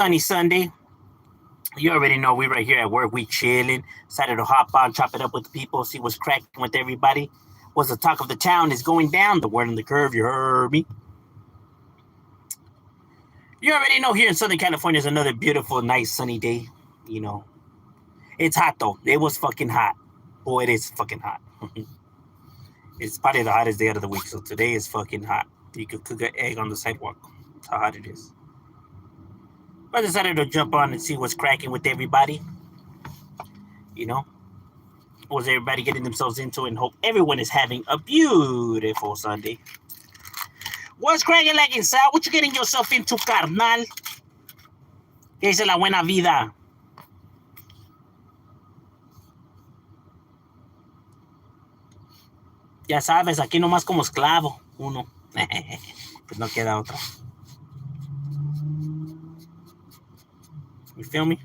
sunny Sunday. You already know we right here at work. We chilling. Decided to hop on, chop it up with the people, see what's cracking with everybody. What's the talk of the town is going down. The word on the curve. You heard me. You already know here in Southern California is another beautiful, nice, sunny day. You know, it's hot though. It was fucking hot. Boy, it is fucking hot. It's probably the hottest day out of the week. So today is fucking hot. You could cook an egg on the sidewalk. That's how hot it is. I decided to jump on and see what's cracking with everybody. You know, what's everybody getting themselves into, and hope everyone is having a beautiful Sunday. What's cracking like inside? What you getting yourself into, carnal? ¿Qué dice la buena vida? Ya sabes, aquí nomás como esclavo, uno. Pues no queda otra. You feel me?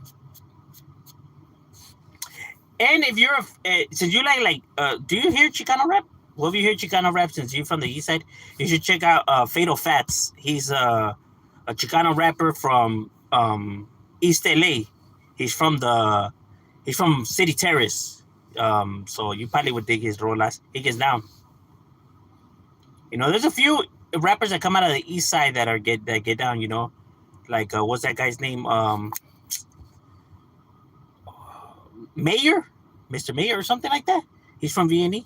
And if you're, since you do you hear Chicano rap? Well, if you hear Chicano rap, since you're from the east side, you should check out Fatal Fats. He's a Chicano rapper from East LA. He's from City Terrace. So you probably would dig his rolas. He gets down. You know, there's a few rappers that come out of the east side that get down. You know, like what's that guy's name? Mayor, Mr. Mayor, or something like that. He's from VNE.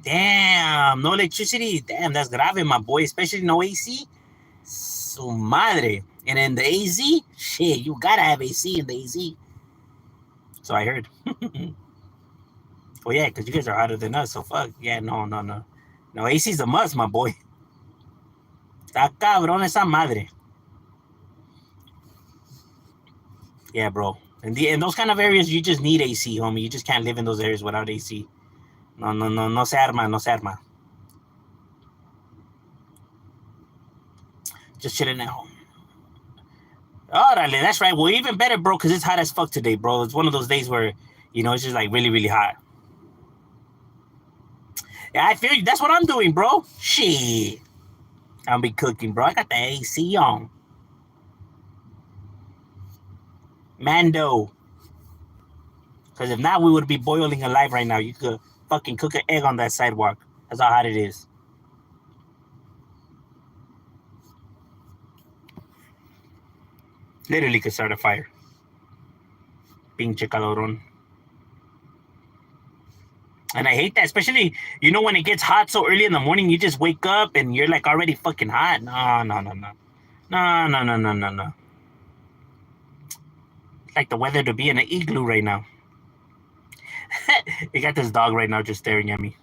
Damn, no electricity. Damn, that's grave, my boy. Especially no AC. Su madre. And in the AZ, shit, you gotta have AC in the AZ. So I heard. Oh yeah, because you guys are hotter than us. So fuck. Yeah, no. No, AC's a must, my boy. Está cabrón esa madre. Yeah, bro. In those kind of areas, you just need AC, homie. You just can't live in those areas without AC. No se arma. Just chilling at home. Órale, that's right. Well, even better, bro, because it's hot as fuck today, bro. It's one of those days where, you know, it's just like really, really hot. Yeah, I feel you. That's what I'm doing, bro. Shit. I'll be cooking, bro. I got the AC on. Mando. Because if not, we would be boiling alive right now. You could fucking cook an egg on that sidewalk. That's how hot it is. Literally could start a fire. Pinche calorón. And I hate that, especially, you know, when it gets hot so early in the morning, you just wake up and you're like already fucking hot. No. It's like the weather to be in an igloo right now. You got this dog right now just staring at me.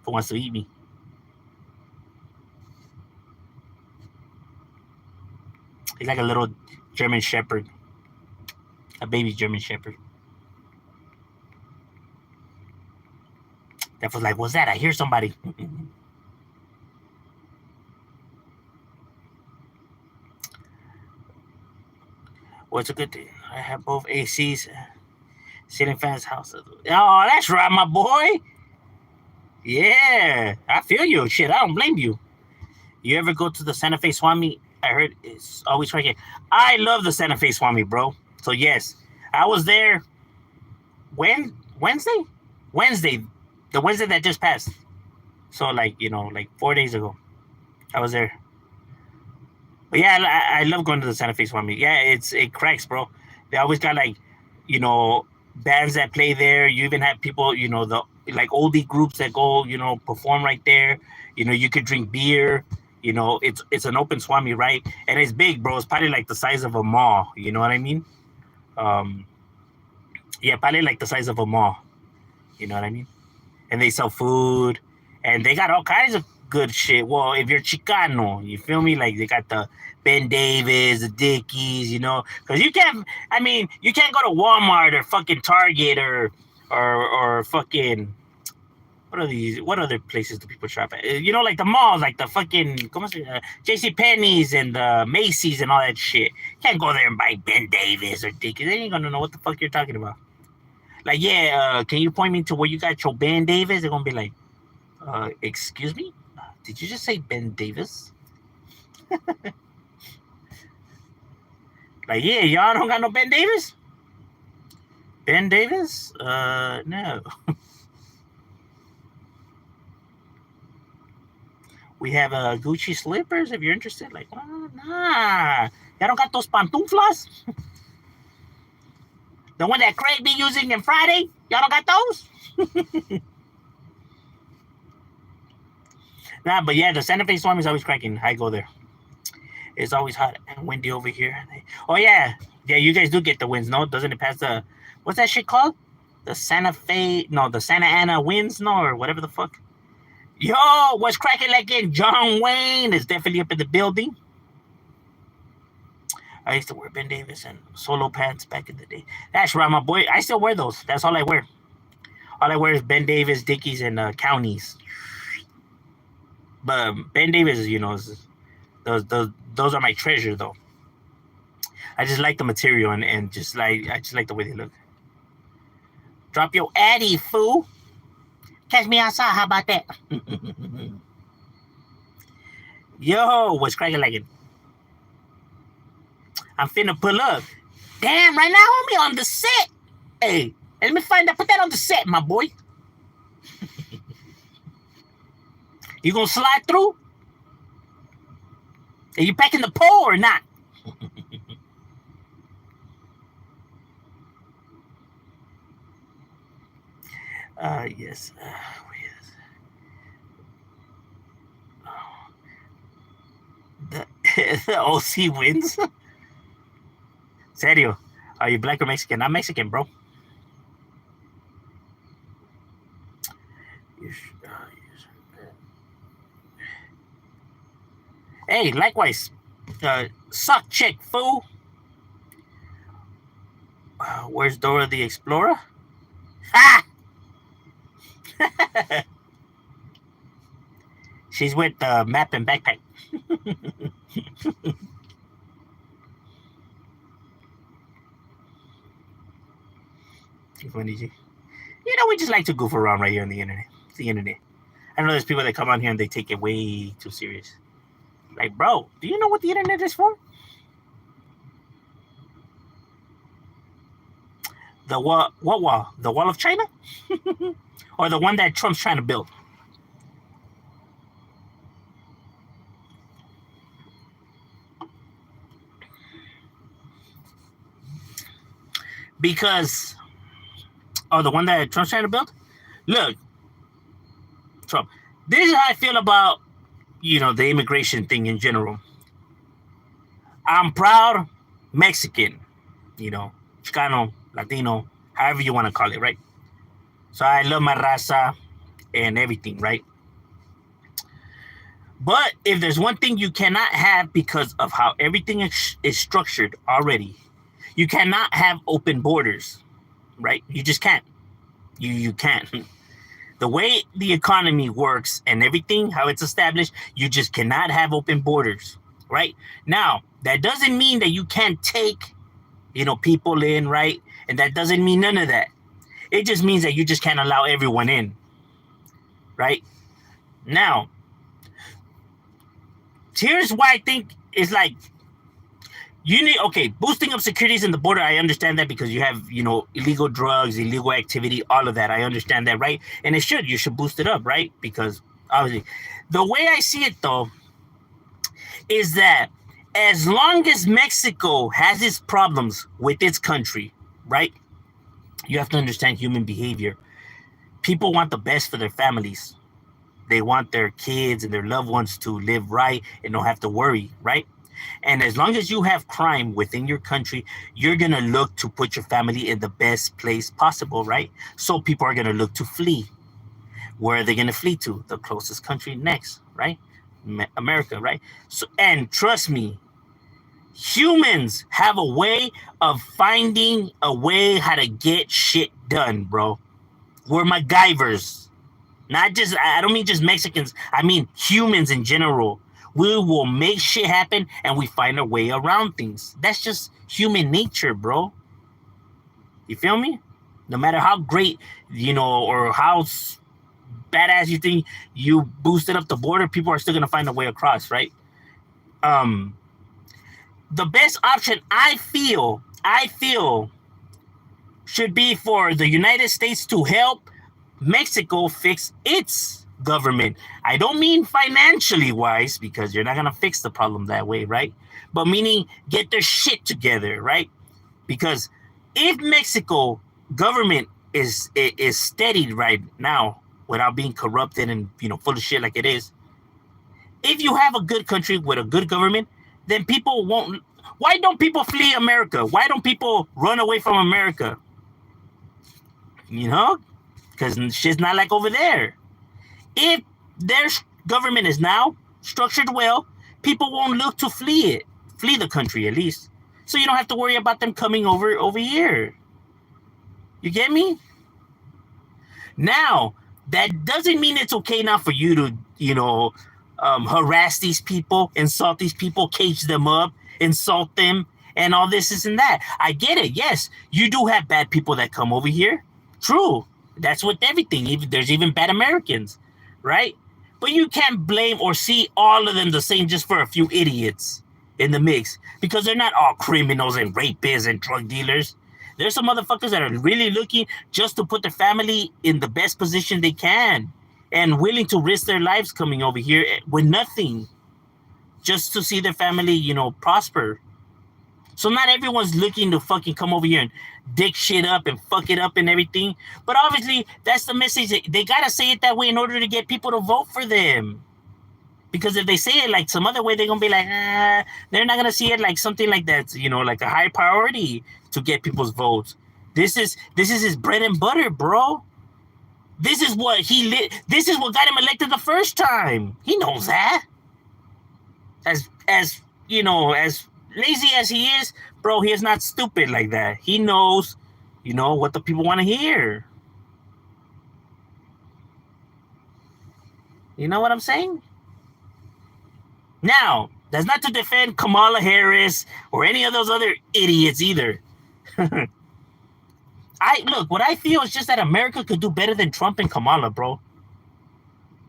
Who wants to eat me? He's like a little German Shepherd. A baby German Shepherd. That was like, what's that? I hear somebody. What's a good thing? I have both ACs. Ceiling fans, house. Oh, that's right, my boy. Yeah, I feel you. Shit, I don't blame you. You ever go to the Santa Fe Swami? I heard it's always right here. I love the Santa Fe Swami, bro. So yes, I was there. Wednesday, the Wednesday that just passed. So like 4 days ago, I was there. But yeah, I love going to the Santa Fe Swami. Yeah, it cracks, bro. They always got bands that play there. You even have people, the oldie groups that go, perform right there. You could drink beer. It's an open Swami, right? And it's big, bro. It's probably like the size of a mall. You know what I mean? Yeah, probably like the size of a mall. You know what I mean? And they sell food, and they got all kinds of good shit. Well, if you're Chicano, you feel me? Like they got the Ben Davis, the Dickies, because you can't go to Walmart or fucking Target or fucking, what other places do people shop at? Like the malls, like the fucking, JC Penney's and the Macy's and all that shit. You can't go there and buy Ben Davis or Dickies. They ain't gonna know what the fuck you're talking about. Like, yeah, can you point me to where you got your Ben Davis? They're gonna be like, excuse me? Did you just say Ben Davis? Like, yeah, y'all don't got no Ben Davis? Ben Davis? No. We have Gucci slippers if you're interested. Like, oh, nah. Y'all don't got those pantuflas? The one that Craig be using in Friday? Y'all don't got those? Nah, but yeah, the Santa Fe Storm is always cracking. I go there. It's always hot and windy over here. Oh, yeah. Yeah, you guys do get the winds, no? Doesn't it pass the... What's that shit called? The Santa Fe... No, the Santa Ana winds, no? Or whatever the fuck. Yo, what's cracking like in John Wayne is definitely up in the building. I used to wear Ben Davis and solo pants back in the day. That's right, my boy. I still wear those. That's all I wear. All I wear is Ben Davis, Dickies, and Counties. But Ben Davis, you know, those are my treasure, though. I just like the material and I just like the way they look. Drop your Addy, fool. Catch me outside. How about that? Yo, what's cracking like it? I'm finna pull up. Damn, right now, homie, on the set. Hey, let me find that. Put that on the set, my boy. You gonna slide through? Are you packing the pole or not? Yes. The OC wins. Serio. Are you black or Mexican? I'm Mexican, bro. Hey, likewise. Suck chick, fool. Where's Dora the Explorer? Ha! She's with Map and Backpack. Funny, G. You know, we just like to goof around right here on the internet. It's the internet. I know there's people that come on here and they take it way too serious. Like, bro, do you know what the internet is for? The what wall? The wall of China? Or the one that Trump's trying to build? Because, the one that Trump's trying to build? Look, Trump, this is how I feel about, you know, the immigration thing in general. I'm proud Mexican, you know, Chicano, Latino, however you want to call it, right? So I love my raza and everything, right? But if there's one thing you cannot have because of how everything is structured already, you cannot have open borders, right? You just can't. You can't. The way the economy works and everything, how it's established, you just cannot have open borders, right? Now, that doesn't mean that you can't take, you know, people in, right? And that doesn't mean none of that. It just means that you just can't allow everyone in, right? Now, here's why I think it's like, you need, okay, boosting up securities in the border. I understand that because you have, you know, illegal drugs, illegal activity, all of that. I understand that, right? And you should boost it up, right? Because obviously, the way I see it though, is that as long as Mexico has its problems with its country, right? You have to understand human behavior. People want the best for their families. They want their kids and their loved ones to live right and don't have to worry, right? And as long as you have crime within your country, you're going to look to put your family in the best place possible, right? So people are going to look to flee. Where are they going to flee to? The closest country next, right? America, right? So, and trust me, humans have a way of finding a way how to get shit done, bro. We're MacGyvers. Not just, I don't mean just Mexicans. I mean humans in general. We will make shit happen and we find a way around things. That's just human nature, bro. You feel me? No matter how great, or how badass you think you boosted up the border, people are still gonna find a way across, right? Um, the best option I feel should be for the United States to help Mexico fix its government. I don't mean financially wise, because you're not gonna fix the problem that way, right? But meaning get their shit together, right? Because if Mexico government is steadied right now without being corrupted and full of shit like it is, if you have a good country with a good government, then people won't. Why don't people flee America? Why don't people run away from America? Because shit's not like over there. If their government is now structured well, people won't look to flee the country at least. So you don't have to worry about them coming over here. You get me? Now, that doesn't mean it's okay now for you to, harass these people, insult these people, cage them up, insult them, and all this and that. I get it. Yes, you do have bad people that come over here. True. That's with everything. There's even bad Americans, right? But you can't blame or see all of them the same just for a few idiots in the mix, because they're not all criminals and rapists and drug dealers. There's some motherfuckers that are really looking just to put their family in the best position they can and willing to risk their lives coming over here with nothing just to see their family, prosper. So not everyone's looking to fucking come over here and dick shit up and fuck it up and everything. But obviously, that's the message. They gotta say it that way in order to get people to vote for them. Because if they say it like some other way, they're gonna be like, they're not gonna see it like something like that, like a high priority to get people's votes. This is his bread and butter, bro. This is what this is what got him elected the first time. He knows that. As lazy as he is, bro, he is not stupid like that. He knows, what the people want to hear. You know what I'm saying? Now, that's not to defend Kamala Harris or any of those other idiots either. What I feel is just that America could do better than Trump and Kamala, bro.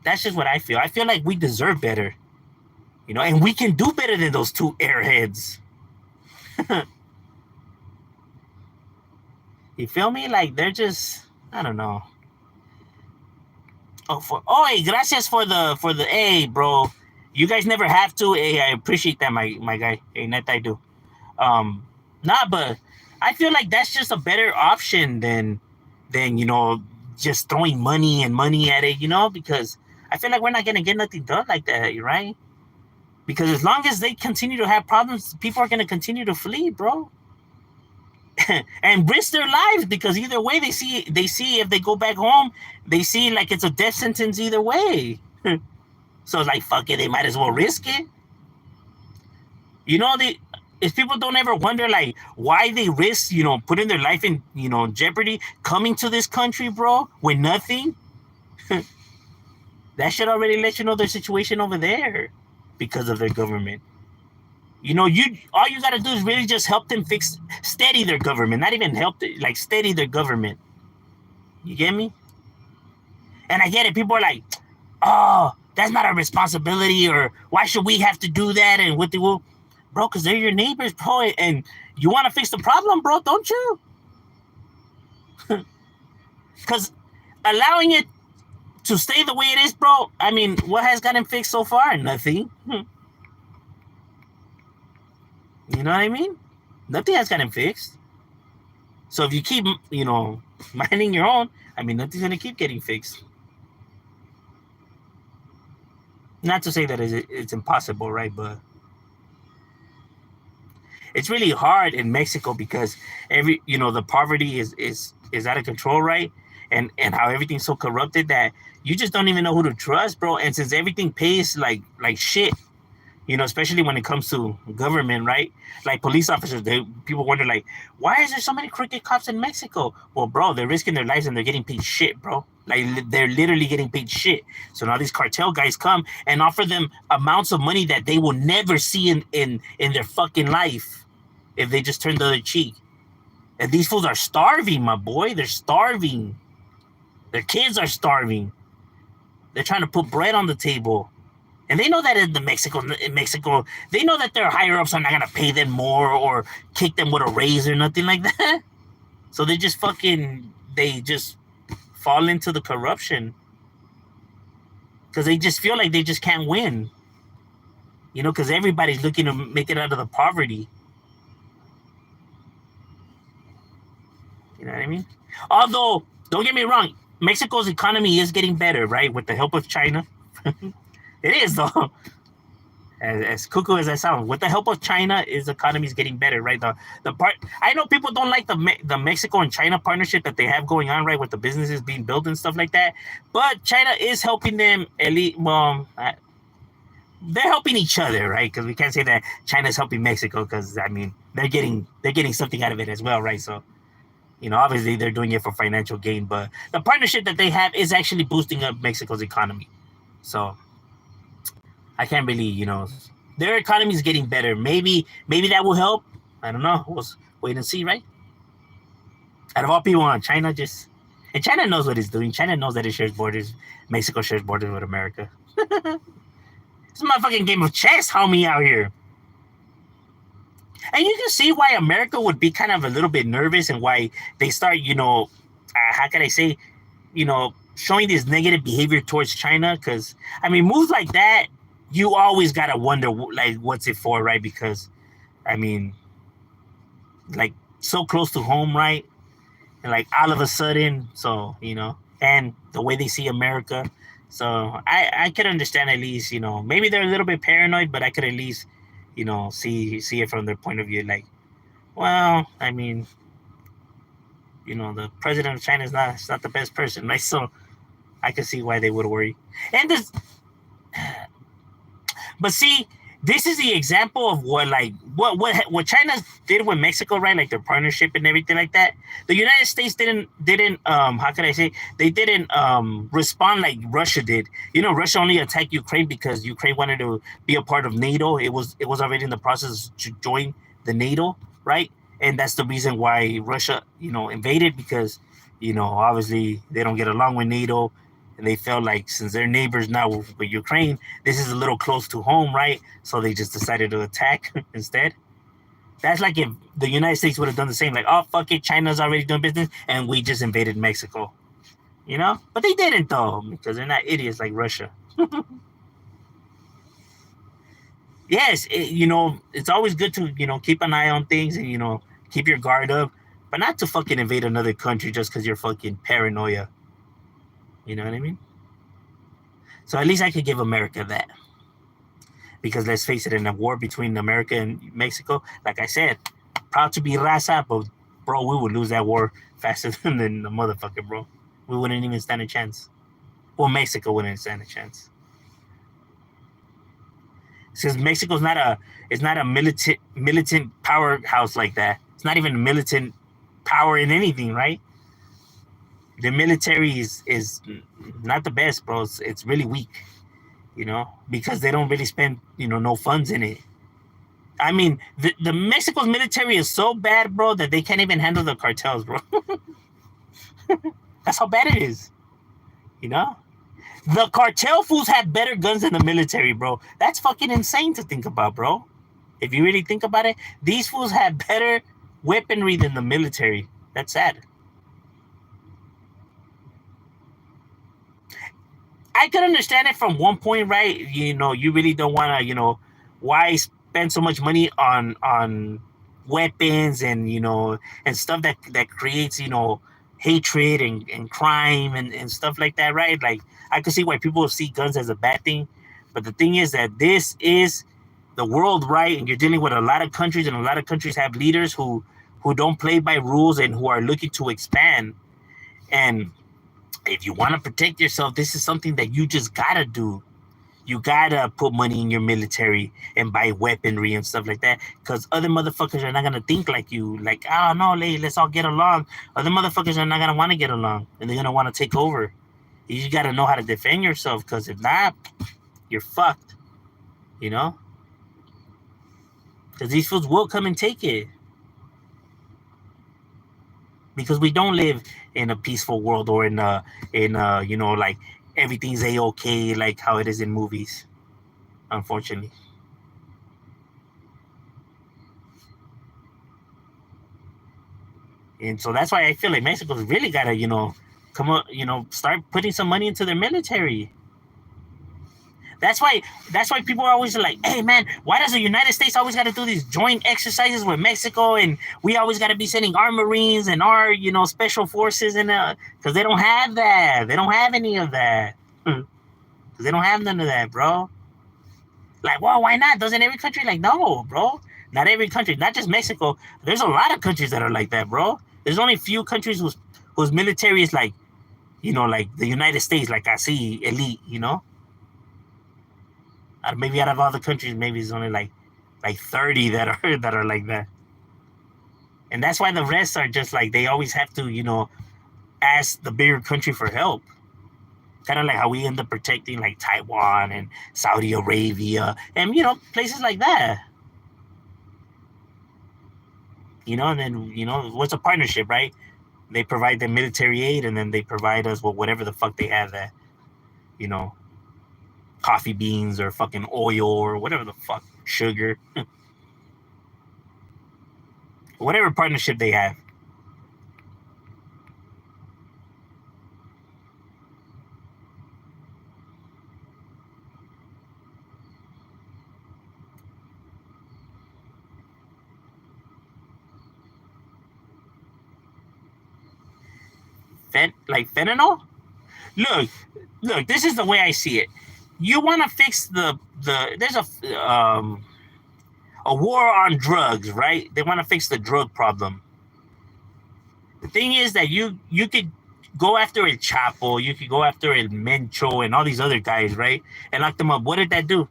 That's just what I feel. I feel like we deserve better. And we can do better than those two airheads. You feel me? Like, they're just, I don't know. Hey, gracias for the hey, bro. You guys never have to. Hey, I appreciate that, my guy. Hey, net I do. But I feel like that's just a better option than just throwing money at it, because I feel like we're not gonna get nothing done like that, right? Because as long as they continue to have problems, people are gonna continue to flee, bro. And risk their lives, because either way they see if they go back home, they see like it's a death sentence either way. So it's like, fuck it, they might as well risk it. If people don't ever wonder like why they risk, putting their life in, jeopardy, coming to this country, bro, with nothing, that should already let you know their situation over there because of their government. All you gotta do is really just help them steady their government, not even help it, like steady their government. You get me? And I get it. People are like, oh, that's not our responsibility, or why should we have to do that? And what they will, bro, because they're your neighbors, bro, and you want to fix the problem, bro, don't you? Because allowing it to stay the way it is, bro, I mean, what has gotten fixed so far? Nothing. You know what I mean? Nothing has gotten fixed. So if you keep, minding your own, I mean, nothing's going to keep getting fixed. Not to say that it's impossible, right? But it's really hard in Mexico because the poverty is out of control, right? And how everything's so corrupted that you just don't even know who to trust, bro. And since everything pays like shit, especially when it comes to government, right? Like police officers, people wonder like, why is there so many crooked cops in Mexico? Well, bro, they're risking their lives and they're getting paid shit, bro. Like they're literally getting paid shit. So now these cartel guys come and offer them amounts of money that they will never see in their fucking life if they just turn the other cheek. And these fools are starving, my boy. They're starving. Their kids are starving. They're trying to put bread on the table. And they know that in Mexico, they know that their higher ups are not gonna pay them more or kick them with a raise or nothing like that. So they just fall into the corruption because they just feel like they just can't win. Because everybody's looking to make it out of the poverty. You know what I mean? Although, don't get me wrong, Mexico's economy is getting better, right? With the help of China. It is, though. As cuckoo as I sound, with the help of China, his economy is getting better, right? The part I know people don't like the Mexico and China partnership that they have going on, right, with the businesses being built and stuff like that. But China is helping them. They're helping each other, right? Because we can't say that China's helping Mexico, because I mean they're getting something out of it as well, right? So obviously they're doing it for financial gain, but the partnership that they have is actually boosting up Mexico's economy. So I can't really, their economy is getting better. Maybe that will help. I don't know. We'll wait and see, right? Out of all people on China, and China knows what it's doing. China knows that it shares borders. Mexico shares borders with America. It's a motherfucking game of chess, homie, out here. And you can see why America would be kind of a little bit nervous and why they start, how can I say, showing this negative behavior towards China. Because, I mean, moves like that, you always got to wonder, like, what's it for, right? Because, I mean, like, so close to home, right? And, like, all of a sudden, so, and the way they see America. So I could understand at least, maybe they're a little bit paranoid, but I could at least, see it from their point of view. Like, well, I mean, the president of China is not the best person, right? So I can see why they would worry. And this, but see, this is the example of what China did with Mexico, right? Like their partnership and everything like that. The United States didn't how can I say, they didn't respond like Russia did. Russia only attacked Ukraine because Ukraine wanted to be a part of NATO. It was already in the process to join the NATO, right? And that's the reason why Russia, invaded, because obviously they don't get along with NATO. And they felt like, since they're neighbors now with Ukraine, this is a little close to home, right? So they just decided to attack instead. That's like if the United States would have done the same, like, oh, fuck it, China's already doing business, and we just invaded Mexico. But they didn't, though, because they're not idiots like Russia. Yes, it's always good to, keep an eye on things and, keep your guard up, but not to fucking invade another country just because you're fucking paranoia. You know what I mean? So at least I could give America that. Because let's face it, in a war between America and Mexico, like I said, proud to be raza, but bro, we would lose that war faster than the motherfucker, bro. We wouldn't even stand a chance. Well, Mexico wouldn't stand a chance. Since Mexico's not a militant powerhouse like that. It's not even a militant power in anything, right? The military is not the best, bro. It's really weak, because they don't really spend, no funds in it. I mean, the Mexico's military is so bad, bro, that they can't even handle the cartels, bro. That's how bad it is, The cartel fools have better guns than the military, bro. That's fucking insane to think about, bro. If you really think about it, these fools have better weaponry than the military. That's sad. I could understand it from one point, right? You really don't want to, why spend so much money on weapons and and stuff that creates hatred and crime and stuff like that, right? Like, I could see why people see guns as a bad thing, but the thing is that this is the world, right? And you're dealing with a lot of countries, and a lot of countries have leaders who don't play by rules and who are looking to expand. And if you want to protect yourself, this is something that you just gotta do. You gotta put money in your military and buy weaponry and stuff like that, because other motherfuckers are not gonna think like you. Like, oh no, let's all get along. Other motherfuckers are not gonna want to get along, and they're gonna want to take over. You just gotta know how to defend yourself, because if not, you're fucked. Because these fools will come and take it. because we don't live in a peaceful world or in you know, like everything's a-okay like how it is in movies, unfortunately. And so that's why I feel like Mexico's really gotta, you know, come up, you know, start putting some money into their military. That's why people are always like, hey man, why does the United States always got to do these joint exercises with Mexico, and we always got to be sending our Marines and our, you know, special forces, and because they don't have that, they don't have any of that, because they don't have none of that, bro. Like, well, why not? Doesn't every country? Like, no, bro, not every country, not just Mexico. There's a lot of countries that are like that, bro. There's only a few countries whose military is like, you know, like the United States, like I see elite, you know. Maybe out of all the countries, maybe it's only like 30 that are that are like that. And that's why the rest are just like they always have to, you know, ask the bigger country for help. Kind of like how we end up protecting like Taiwan and Saudi Arabia and, you know, places like that. You know, and then, you know, what's a partnership, right? They provide the military aid, and then they provide us with whatever the fuck they have that, you know, coffee beans or fucking oil or whatever the fuck, sugar, whatever partnership they have. Like fentanyl. Look, look. This is the way I see it. You want to fix there's a war on drugs, right? They want to fix the drug problem. The thing is that you could go after El Chapo, you could go after El Mencho and all these other guys, right? And lock them up. What did that do?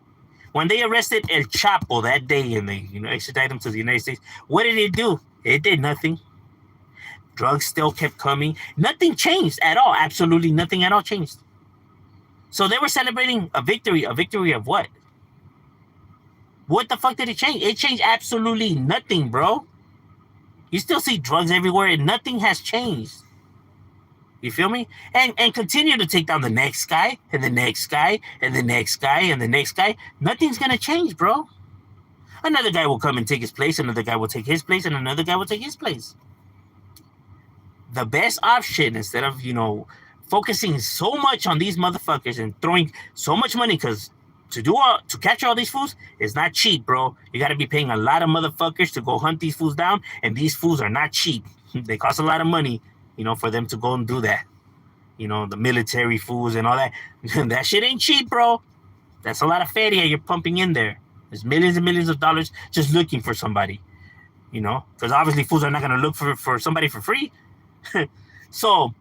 When they arrested El Chapo that day and they, you know, extradited him to the United States, what did it do? It did nothing. Drugs still kept coming. Nothing changed at all. Absolutely nothing at all changed. So they were celebrating a victory. A victory of what? What the fuck did it change? It changed absolutely nothing, bro. You still see drugs everywhere and nothing has changed. You feel me? And continue to take down the next guy and the next guy and the next guy and the next guy. Nothing's gonna change, bro. Another guy will come and take his place, another guy will take his place, and another guy will take his place. The best option, instead of, you know, focusing so much on these motherfuckers and throwing so much money, because to capture all these fools is not cheap, bro. You got to be paying a lot of motherfuckers to go hunt these fools down, and these fools are not cheap. They cost a lot of money, you know, for them to go and do that. You know, the military fools and all that. That shit ain't cheap, bro. That's a lot of feria you're pumping in there. There's millions and millions of dollars just looking for somebody, you know, because obviously fools are not going to look for somebody for free. So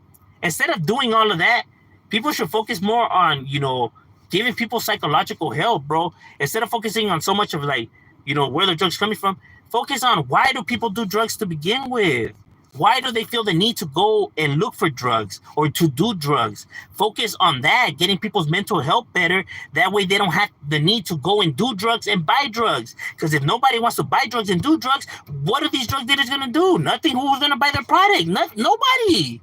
instead of doing all of that, people should focus more on, you know, giving people psychological help, bro. Instead of focusing on so much of like, you know, where the drugs coming from, focus on why do people do drugs to begin with? Why do they feel the need to go and look for drugs or to do drugs? Focus on that, getting people's mental health better. That way they don't have the need to go and do drugs and buy drugs. Because if nobody wants to buy drugs and do drugs, what are these drug dealers going to do? Nothing. Who's going to buy their product? Nobody.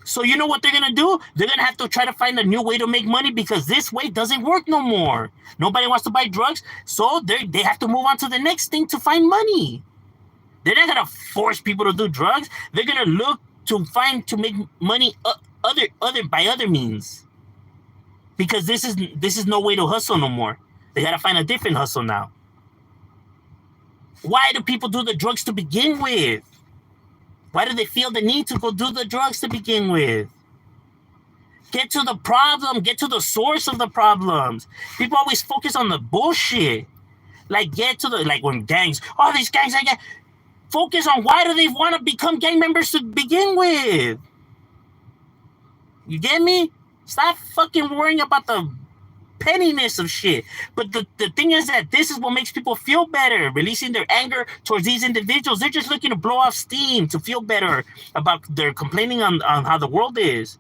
So you know what they're gonna do? They're gonna have to try to find a new way to make money, because this way doesn't work no more. Nobody wants to buy drugs, so they have to move on to the next thing to find money. They're not gonna force people to do drugs. They're gonna look to make money other means, because this is no way to hustle no more. They gotta find a different hustle now. Why do people do the drugs to begin with? Why do they feel the need to go do the drugs to begin with? Get to the problem. Get to the source of the problems. People always focus on the bullshit. Like, get to the, like when gangs, all these gangs, focus on why do they want to become gang members to begin with. You get me? Stop fucking worrying about the pettiness of shit. But the thing is that this is what makes people feel better, releasing their anger towards these individuals. They're just looking to blow off steam to feel better about their complaining on how the world is.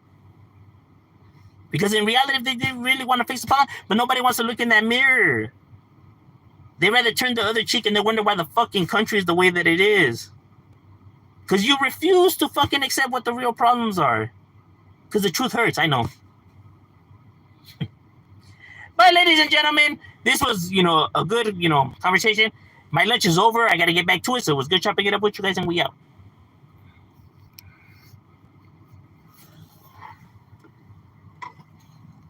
Because in reality, if they didn't really want to face the problem, but nobody wants to look in that mirror. They rather turn the other cheek and they wonder why the fucking country is the way that it is. Because you refuse to fucking accept what the real problems are. Because the truth hurts, I know. But ladies and gentlemen, this was, a good, conversation. My lunch is over. I got to get back to it. So it was good chopping it up with you guys, and we out.